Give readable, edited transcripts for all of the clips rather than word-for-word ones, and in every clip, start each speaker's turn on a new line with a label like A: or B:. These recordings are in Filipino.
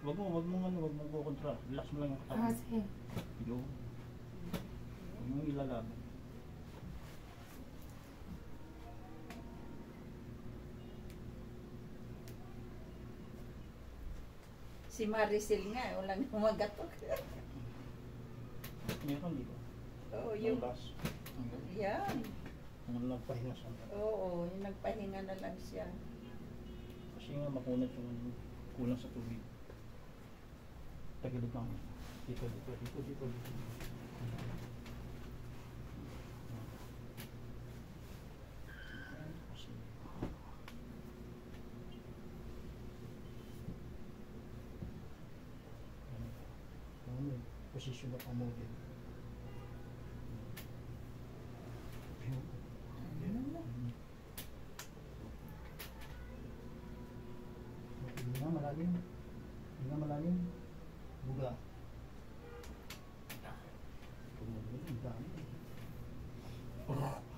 A: Wag mo kukontra. Relax mo lang yung katawan.
B: Sige.
A: Yo. Huwag mong ilalaban.
C: Si Maricel nga, walang humagatok.
A: Meron dito.
C: Oo, yung...
A: Labas.
C: Yan.
A: Ang nagpahinga siya.
C: Oo, yung nagpahinga na lang siya.
A: Kasi nga makunat yung kulang sa tubig. Tagilid lang. Dito. Position of a model. Hinga malalim. Buga.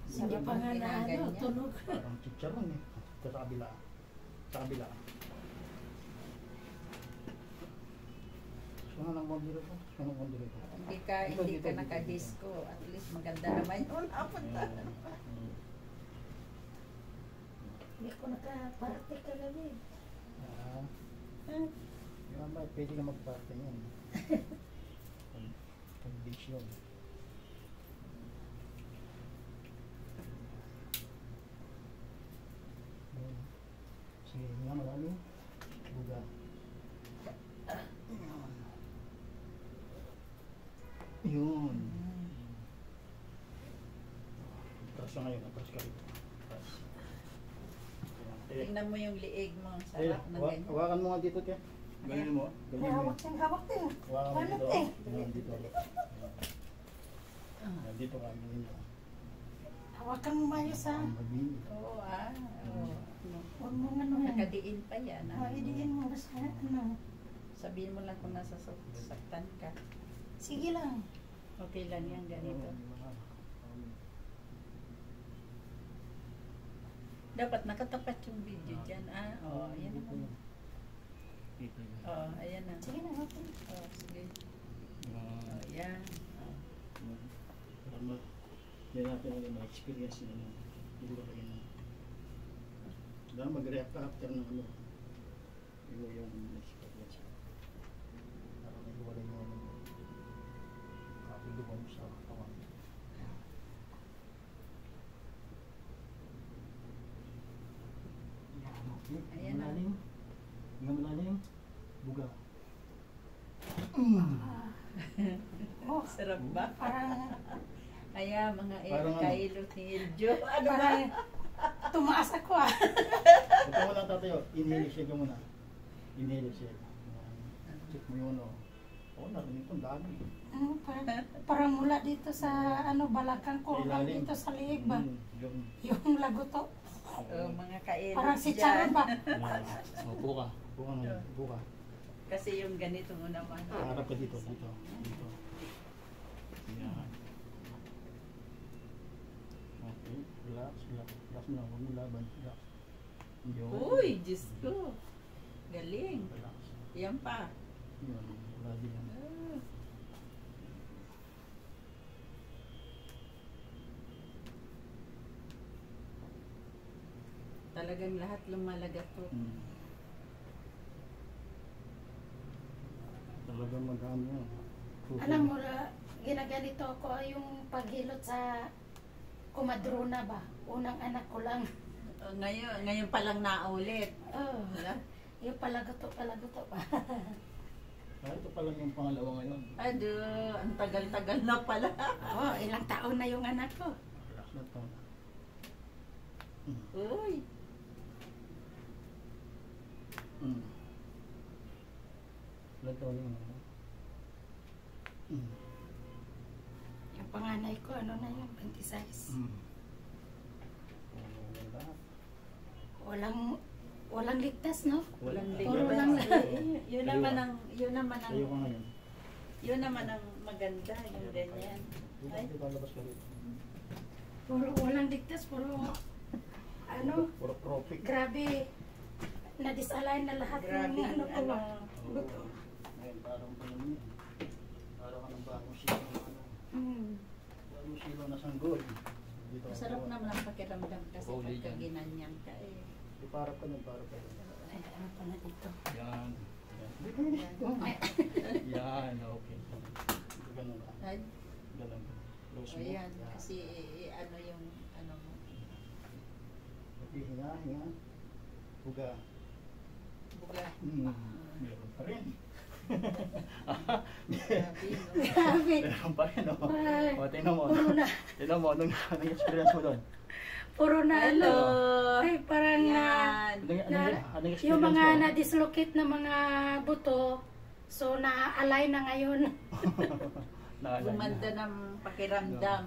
B: Hindi pa nga na ano, tunog.
A: Parang chicharon eh. Sa kabila. Saan ang modelo ko?
C: Hindi ka naka-disco. At least maganda naman yung napunta.
B: Hindi ko naka-party kagabi.
A: Yung ba, pwede ka mag-party yan. Pag-beach yun. Sige, nga malalim. Buga. Yun. Atras ka ngayon, atras ka rito. Atras.
C: Tingnan mo yung liig mo. Sarap na ganyan.
A: Hawakan mo nga dito, Tia. Ganyan mo.
B: May hawak din.
A: Hawakan mo
B: Paano
A: dito.
B: eh?
A: Ganyan dito. Dito ka, ganyan mo.
B: Hawakan mo maayos ha.
C: Oo,
B: Huwag mo ano yan.
C: nakadiin pa yan.
B: Idiin mo basta ano.
C: Sabihin mo lang kung nasasaktan ka.
B: Sige lang.
C: Okay lang yan, ganito. Dapat nakatapat yung video dyan. Oo, ayan naman. Oo, ayan na.
B: Sige na, okay.
C: Oo, sige. Ayan.
A: Hindi natin ang ma-experience na hindi ko rin. Dahil mag-react ka after ng ano. Yung experience. Para may wala yung kapuluhan sa katawan.
C: Ayan na.
A: Malalim. Buga.
B: Oh,
C: Sarap ba?
B: parang
C: Kaya mga
A: Parang ano?
C: kailot ni Iljo. Ano ba?
B: parang tumaas ako ah.
A: Ito mo lang tatayo. Inhale shake muna. Inhale shake. Check mo yun o. Oo, narinig ko. Dami.
B: Ano, parang mula dito sa ano balakang ko hanggang dito sa liig ba? Yung lagoto.
C: Mga kailot
B: Parang si
C: dyan.
B: Charon ba?
A: Buka. Buka na. Buka.
C: Kasi yung ganito mo naman.
A: Harap ka dito. Yan. Okay. Relax. Relax mo lang. Huwag mo laban. Relax. Yun.
C: Uy, Diyos ko. Galing.
A: Relax.
C: Yan pa.
A: Yun. Wala din yan.
C: Talagang lahat lumalagat po.
A: Talagang magano yan.
B: Alam mo na, ginaganito ako yung paghilot sa kumadrona ba? Unang anak ko lang.
C: Ngayon pa lang naulit.
B: Oh,
C: Wala?
B: yung palagoto pa.
A: Ito pa lang yung pangalawa ngayon.
C: Ado, ang tagal-tagal na pala.
B: Oh, ilang taon na yung anak ko.
A: Relax na to.
C: Uy.
A: Ilang taon yung ano?
B: Yung panganay ko, ano na yun, 26. Walang ligtas, no?
C: Walang
B: Puro
C: ligtas.
B: lang
C: Yun naman ang
A: Ayaw ka ngayon.
C: yun naman ang maganda, yung ganyan. Ay.
A: Dito lalabas ka rito.
B: Puro walang ligtas, puro ano,
A: Puro profit.
B: grabe. Na-disalign na lahat
C: Grabe
B: ng ano ko ba?
C: ano.
B: Buto.
A: parang pa naman yan. Parang ka ng bagong silo ng ano. Bagong silo na sanggol. Dito ako
C: Masarap
A: gawa.
C: naman ang pakiramdam kasi
A: Holy
C: pagka
A: yan.
C: ginanyan ka eh.
A: Di para pa nun, para pa nun.
B: Ay, ano pa na dito?
A: Yan. Yan, okay. Ganun ka.
C: Ay,
A: Ganun. Close
C: o
A: mo.
C: yan, kasi ano yung ano mo.
A: Okay, hinga, hinga. Buga.
C: Buga.
A: Meron pa rin.
C: Grabe, no?
B: Grabe.
A: Meron pa rin, oh.
B: Ay,
A: O, tingnan mo.
B: puro na.
A: Tingnan mo, anong experience mo doon?
B: Puro na ano.
C: Hello!
B: Ay, parang
C: Yan.
A: Anong experience
B: yung
A: mo?
B: mga na-dislocate na mga buto, so na-align na ngayon.
A: Naalala
C: Gumanda
A: niya.
C: ng pakiramdam.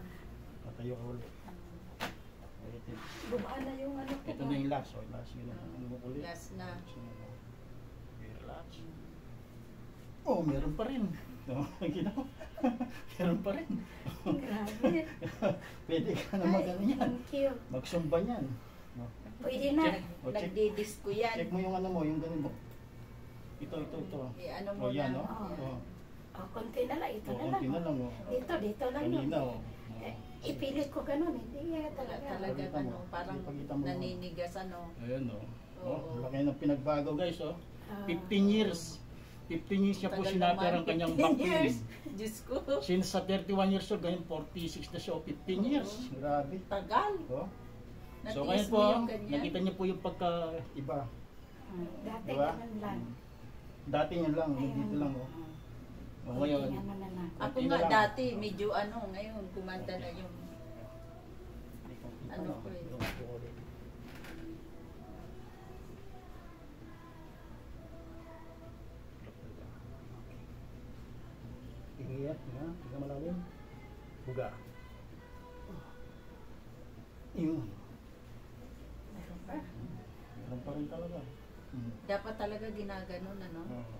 A: Patayo ka ulit. Ulitin.
B: Gumaan na yung ano ko.
A: Ito na yung last. O, last yun. Ano mo ulit?
C: Last na.
A: Okay, relax. Oh, meron pa rin. No, ginawa. Meron pa rin.
B: Grabe.
A: Pwede ka na
B: Ay,
A: magano yan.
B: thank you.
A: Magsumba yan. No.
B: Pwede na.
A: O, check.
C: Nagdidisco yan.
A: Check mo yung ano mo, yung ganun mo. Ito.
C: Ano mo
A: O, yan, no?
B: Oo.
A: O,
B: Oh, konti na lang. Ito
A: o,
B: na
A: konti na
B: lang.
A: lang, o.
B: Dito lang yun.
A: Kanina, o.
B: Eh, ipilit ko ganun. Hindi talaga.
C: Talaga
A: Pakita mo.
C: ano, parang
A: Ipakita mo.
C: naninigas ano.
A: Ayan, o.
C: Oo.
A: Laki ng pinagbago, guys, o.
B: Ah,
A: 15 years. 15 years niya po
C: Tagal
A: sinapir
C: naman,
A: ang kanyang
C: 15
A: back
C: years.
A: pain.
C: Diyos ko.
A: Since sa 31 years old, ngayon 46 na siya, o 15 years. Grabe.
C: Tagal.
A: O. So
C: Natiis
A: ngayon
C: mo
A: po,
C: yung ganyan.
A: nakita niyo po yung pagka-iba.
B: dati
A: Diba?
B: ganun lang.
A: Dati yan lang, dito lang, o. O ngayon,
B: Konti ano na lang.
C: Ako
A: konti na
C: nga
A: lang.
C: dati, medyo ano, ngayon kumanda na yung ano ko eh.
A: Ingiyat, ha? Tiga malalim. Buga. Yun.
B: Meron pa.
A: Meron pa rin talaga.
C: Dapat talaga ginaganon ano.
A: Oo.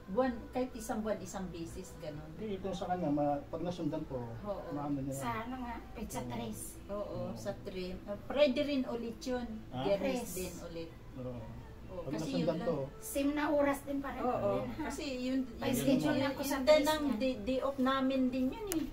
C: Buwan, kahit isang buwan, isang beses, ganon.
A: Hindi, ito sa kanya, pag nasundan ko,
C: Oo.
A: maano na yan.
B: Sa ano nga, pizza trace.
C: Oo, sa trim. Pwede rin ulit yun.
A: Ah?
C: Genes
B: Tres.
C: din ulit.
A: Oo.
C: Oo,
A: Pag
C: kasi yun
A: nasundan
C: lang.
A: to,
B: Same na oras din pa rin.
C: Oo,
B: Yan, ha?
C: kasi yun,
B: May schedule na ako sa
C: yun din
B: place
C: ang
B: niya.
C: day off namin din yun eh.